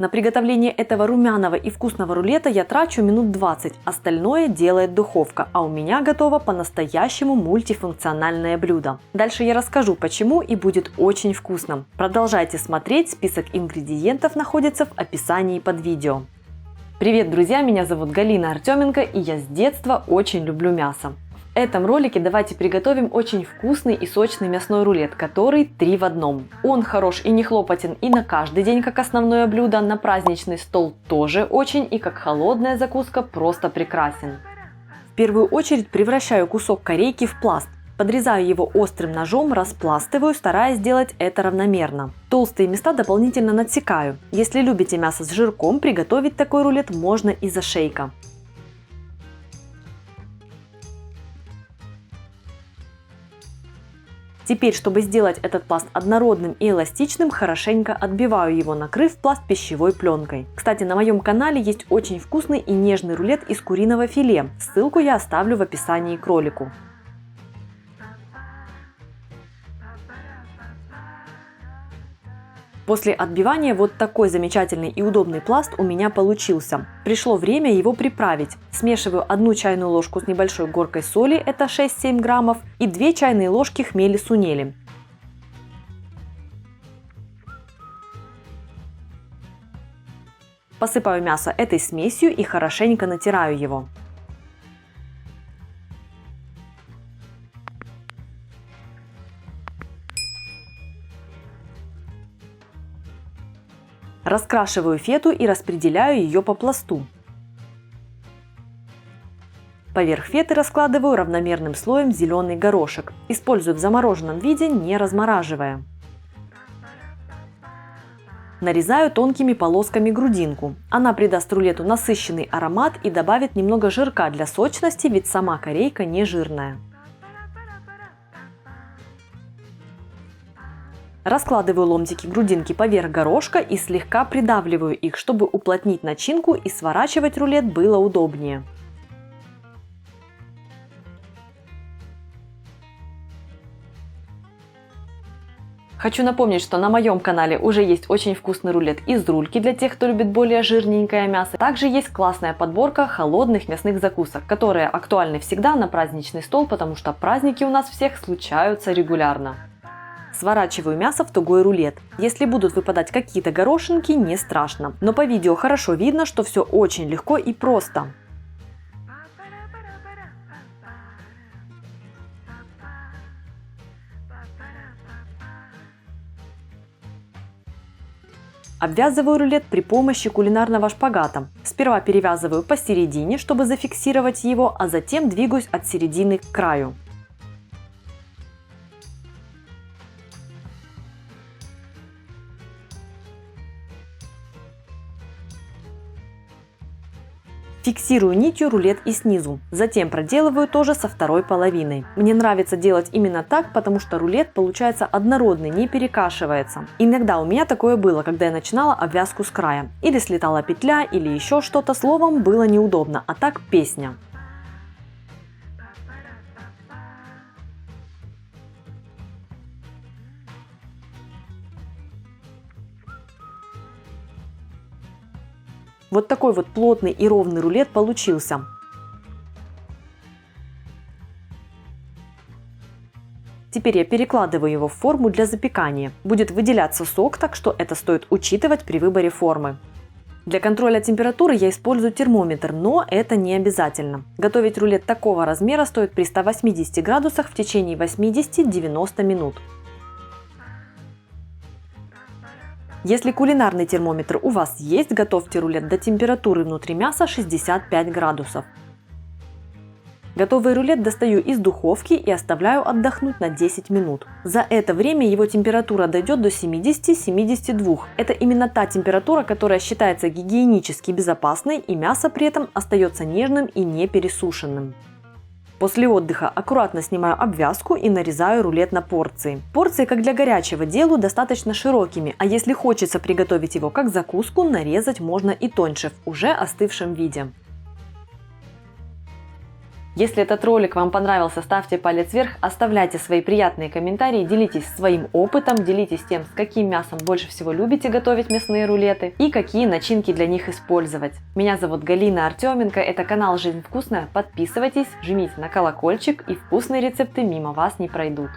На приготовление этого румяного и вкусного рулета я трачу минут 20, остальное делает духовка, а у меня готово по-настоящему мультифункциональное блюдо. Дальше я расскажу почему и будет очень вкусно. Продолжайте смотреть, список ингредиентов находится в описании под видео. Привет, друзья, меня зовут Галина Артеменко и я с детства очень люблю мясо. В этом ролике давайте приготовим очень вкусный и сочный мясной рулет, который 3 в одном. Он хорош и не хлопотен и на каждый день как основное блюдо, на праздничный стол тоже очень и как холодная закуска просто прекрасен. В первую очередь превращаю кусок корейки в пласт. Подрезаю его острым ножом, распластываю, стараясь сделать это равномерно. Толстые места дополнительно надсекаю. Если любите мясо с жирком, приготовить такой рулет можно из ошейка. Теперь, чтобы сделать этот пласт однородным и эластичным, хорошенько отбиваю его, накрыв пласт пищевой пленкой. Кстати, на моем канале есть очень вкусный и нежный рулет из куриного филе. Ссылку я оставлю в описании к ролику. После отбивания вот такой замечательный и удобный пласт у меня получился. Пришло время его приправить. Смешиваю 1 чайную ложку с небольшой горкой соли, это 6-7 граммов, и 2 чайные ложки хмели-сунели. Посыпаю мясо этой смесью и хорошенько натираю его. Раскрашиваю фету и распределяю ее по пласту. Поверх феты раскладываю равномерным слоем зеленый горошек. Использую в замороженном виде, не размораживая. Нарезаю тонкими полосками грудинку. Она придаст рулету насыщенный аромат и добавит немного жирка для сочности, ведь сама корейка не жирная. Раскладываю ломтики грудинки поверх горошка и слегка придавливаю их, чтобы уплотнить начинку и сворачивать рулет было удобнее. Хочу напомнить, что на моем канале уже есть очень вкусный рулет из рульки для тех, кто любит более жирненькое мясо. Также есть классная подборка холодных мясных закусок, которые актуальны всегда на праздничный стол, потому что праздники у нас всех случаются регулярно. Сворачиваю мясо в тугой рулет. Если будут выпадать какие-то горошинки, не страшно. Но по видео хорошо видно, что все очень легко и просто. Обвязываю рулет при помощи кулинарного шпагата. Сперва перевязываю посередине, чтобы зафиксировать его, а затем двигаюсь от середины к краю. Фиксирую нитью рулет и снизу, затем проделываю тоже со второй половиной. Мне нравится делать именно так, потому что рулет получается однородный, не перекашивается. Иногда у меня такое было, когда я начинала обвязку с края. Или слетала петля, или еще что-то, словом, было неудобно, а так песня. Вот такой вот плотный и ровный рулет получился. Теперь я перекладываю его в форму для запекания. Будет выделяться сок, так что это стоит учитывать при выборе формы. Для контроля температуры я использую термометр, но это не обязательно. Готовить рулет такого размера стоит при 180 градусах в течение 80-90 минут. Если кулинарный термометр у вас есть, готовьте рулет до температуры внутри мяса 65 градусов. Готовый рулет достаю из духовки и оставляю отдохнуть на 10 минут. За это время его температура дойдет до 70-72. Это именно та температура, которая считается гигиенически безопасной, и мясо при этом остается нежным и не пересушенным. После отдыха аккуратно снимаю обвязку и нарезаю рулет на порции. Порции, как для горячего, делаю достаточно широкими, а если хочется приготовить его как закуску, нарезать можно и тоньше, в уже остывшем виде. Если этот ролик вам понравился, ставьте палец вверх, оставляйте свои приятные комментарии, делитесь своим опытом, делитесь тем, с каким мясом больше всего любите готовить мясные рулеты и какие начинки для них использовать. Меня зовут Галина Артеменко, это канал «Жизнь вкусная». Подписывайтесь, жмите на колокольчик, и вкусные рецепты мимо вас не пройдут.